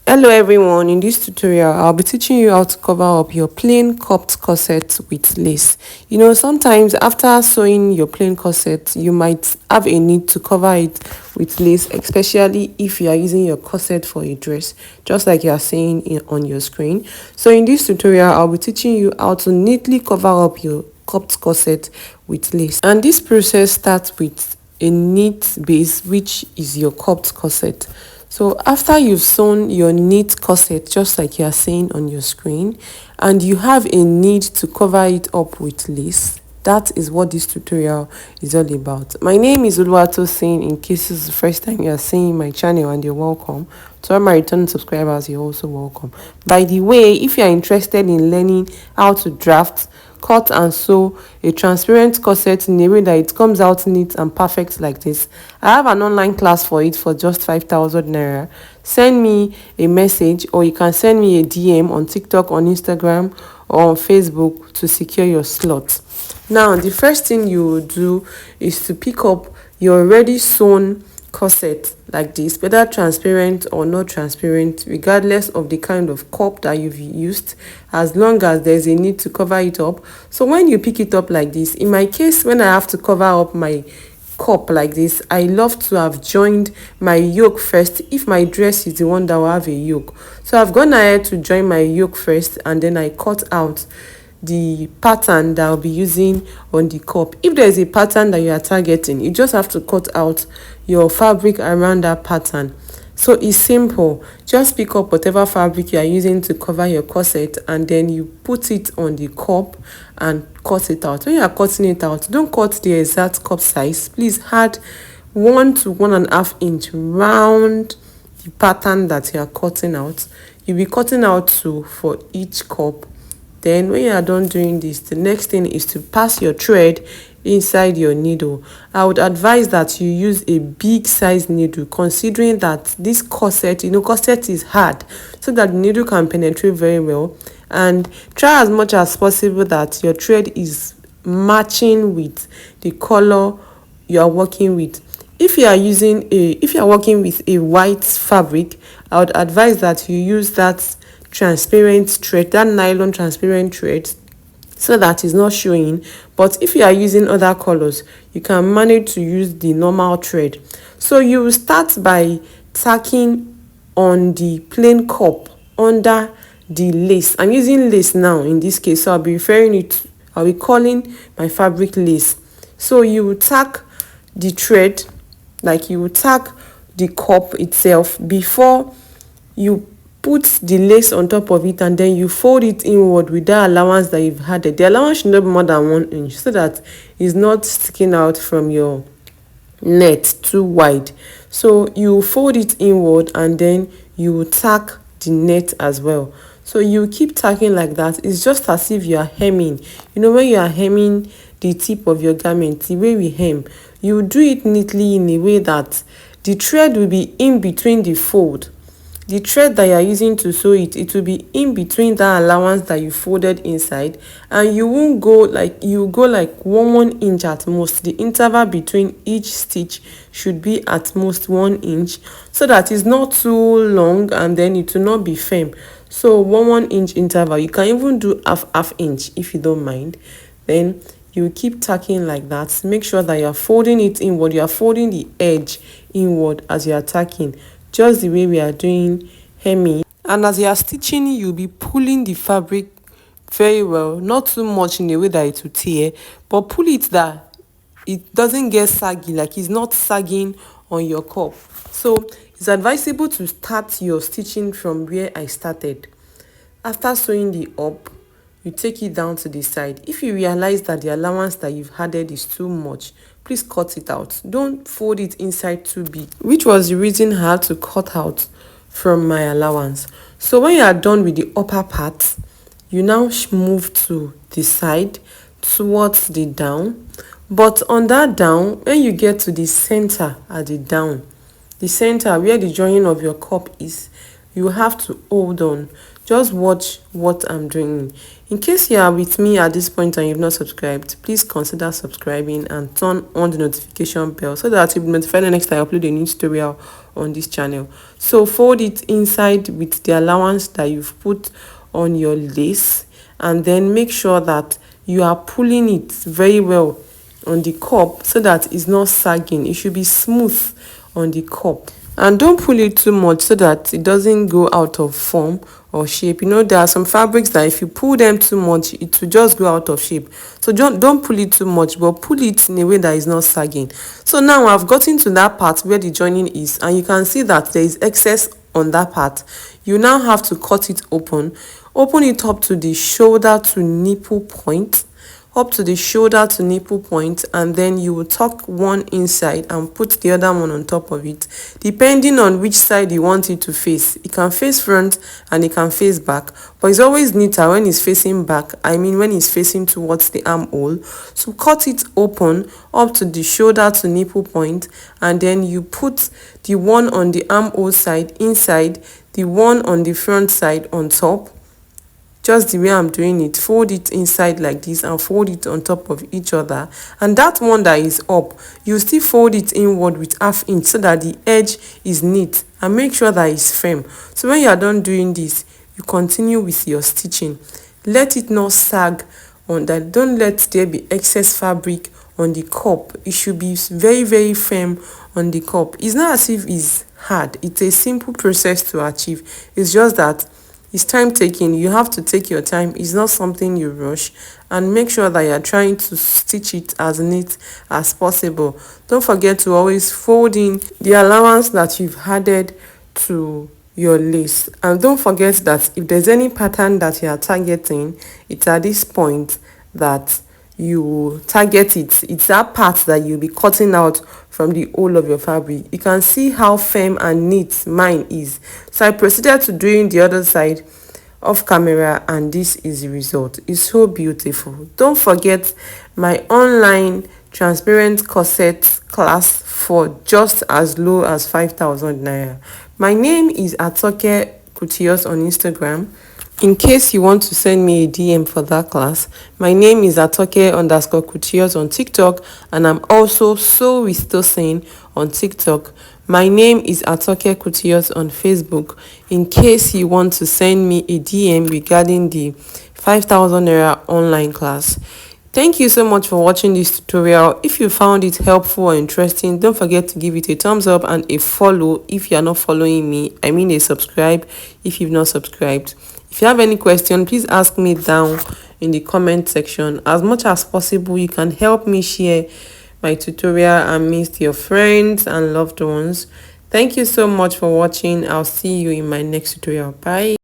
Hello everyone, in this tutorial I'll be teaching you how to cover up your plain cropped corset with lace. Sometimes after sewing your plain corset you might have a need to cover it with lace, especially if you are using your corset for a dress, just like you are seeing on your screen. So in this tutorial I'll be teaching you how to neatly cover up your cropped corset with lace, and this process starts with a neat base, which is your cropped corset. So after you've sewn your neat corset, just like you are seeing on your screen, and you have a need to cover it up with lace, that is what this tutorial is all about. My name is Oluwatosin. In case this is the first time you are seeing my channel, and you're welcome. To all my returning subscribers, you're also welcome. By the way, if you are interested in learning how to draft, cut and sew a transparent corset in a way that it comes out neat and perfect like this, I have an online class for it for just 5,000 naira. Send me a message, or you can send me a DM on TikTok, on Instagram, or on Facebook to secure your slot. Now, the first thing you will do is to pick up your already sewn corset like this, whether transparent or not transparent, regardless of the kind of cup that you've used, as long as there's a need to cover it up. So when you pick it up like this, in my case, when I have to cover up my cup like this, I love to have joined my yoke first if my dress is the one that will have a yoke. So I've gone ahead to join my yoke first, and then I cut out the pattern that I'll be using on the cup. If there's a pattern that you are targeting, you just have to cut out your fabric around that pattern. So it's simple. Just pick up whatever fabric you are using to cover your corset, and then you put it on the cup and cut it out. When you are cutting it out, don't cut the exact cup size. Please add 1 to 1.5 inch round the pattern that you are cutting out. You'll be cutting out 2 for each cup. Then when you are done doing this, the next thing is to pass your thread inside your needle. I would advise that you use a big size needle, considering that this corset, corset is hard, so that the needle can penetrate very well. And try as much as possible that your thread is matching with the color you are working with. If you are working with a white fabric, I would advise that you use that transparent thread, that nylon transparent thread, so that it's not showing. But if you are using other colors, you can manage to use the normal thread. So you will start by tacking on the plain cup under the lace. I'm using lace now in this case, so I'll be calling my fabric lace. So you will tack the thread, like you will tack the cup itself before you put the lace on top of it, and then you fold it inward with that allowance that you've added. The allowance should not be more than 1 inch, so that it's not sticking out from your net too wide. So you fold it inward, and then you will tack the net as well. So you keep tacking like that. It's just as if you are hemming. When you are hemming the tip of your garment, the way we hem, you do it neatly in a way that the thread will be in between the fold. The thread that you are using to sew it will be in between that allowance that you folded inside, and you won't go like, you go like 1 inch at most. The interval between each stitch should be at most 1 inch, so that it's not too long and then it will not be firm. So 1 inch interval. You can even do half inch if you don't mind. Then you keep tacking like that. Make sure that you are folding it inward. You are folding the edge inward as you are tacking, just the way we are doing hemming. And as you are stitching, you'll be pulling the fabric very well, not too much in a way that it will tear, but pull it that it doesn't get saggy, like it's not sagging on your cup. So it's advisable to start your stitching from where I started. After sewing the up, you take it down to the side. If you realize that the allowance that you've added is too much, please cut it out. Don't fold it inside too big, which was the reason I had to cut out from my allowance. So when you are done with the upper part, you now move to the side towards the down. But on that down, when you get to the center at the center where the joining of your cup is, you have to hold on Just watch what I'm doing. In case you are with me at this point and you've not subscribed, please consider subscribing and turn on the notification bell so that you'll be notified the next time I upload a new tutorial on this channel. So fold it inside with the allowance that you've put on your lace, and then make sure that you are pulling it very well on the cup so that it's not sagging. It should be smooth on the cup, and don't pull it too much so that it doesn't go out of form or shape. You know, there are some fabrics that if you pull them too much, it will just go out of shape. So don't pull it too much, but pull it in a way that is not sagging. So now I've gotten to that part where the joining is, and you can see that there is excess on that part. You now have to cut it open it up to the shoulder to nipple point, and then you will tuck one inside and put the other one on top of it, depending on which side you want it to face. It can face front and it can face back, but it's always neater when it's facing back, when it's facing towards the armhole. So cut it open up to the shoulder to nipple point, and then you put the one on the armhole side inside, the one on the front side on top, just the way I'm doing it. Fold it inside like this and fold it on top of each other, and that one that is up, you still fold it inward with ½ inch so that the edge is neat, and make sure that it's firm. So when you are done doing this, you continue with your stitching. Let it not sag on that. Don't let there be excess fabric on the cup. It should be very, very firm on the cup. It's not as if it's hard. It's a simple process to achieve. It's just that it's time taking. You have to take your time. It's not something you rush, and make sure that you're trying to stitch it as neat as possible. Don't forget to always fold in the allowance that you've added to your lace, and don't forget that if there's any pattern that you are targeting, it's at this point that you target it. It's that part that you'll be cutting out from the whole of your fabric. You can see how firm and neat mine is. So I proceeded to doing the other side off camera, and this is the result. It's so beautiful. Don't forget my online transparent corset class for just as low as 5,000 naira. My name is Atoke Coutures on Instagram. In case you want to send me a DM for that class, my name is atoke_coutures on TikTok, and I'm also So with Tosin on TikTok. My name is Atoke Coutures on Facebook. In case you want to send me a DM regarding the 5,000 naira online class. Thank you so much for watching this tutorial. If you found it helpful or interesting, don't forget to give it a thumbs up and a follow if you are not following me. I mean a subscribe if you've not subscribed. If you have any question, please ask me down in the comment section. As much as possible, you can help me share my tutorial amidst your friends and loved ones. Thank you so much for watching. I'll see you in my next tutorial. Bye.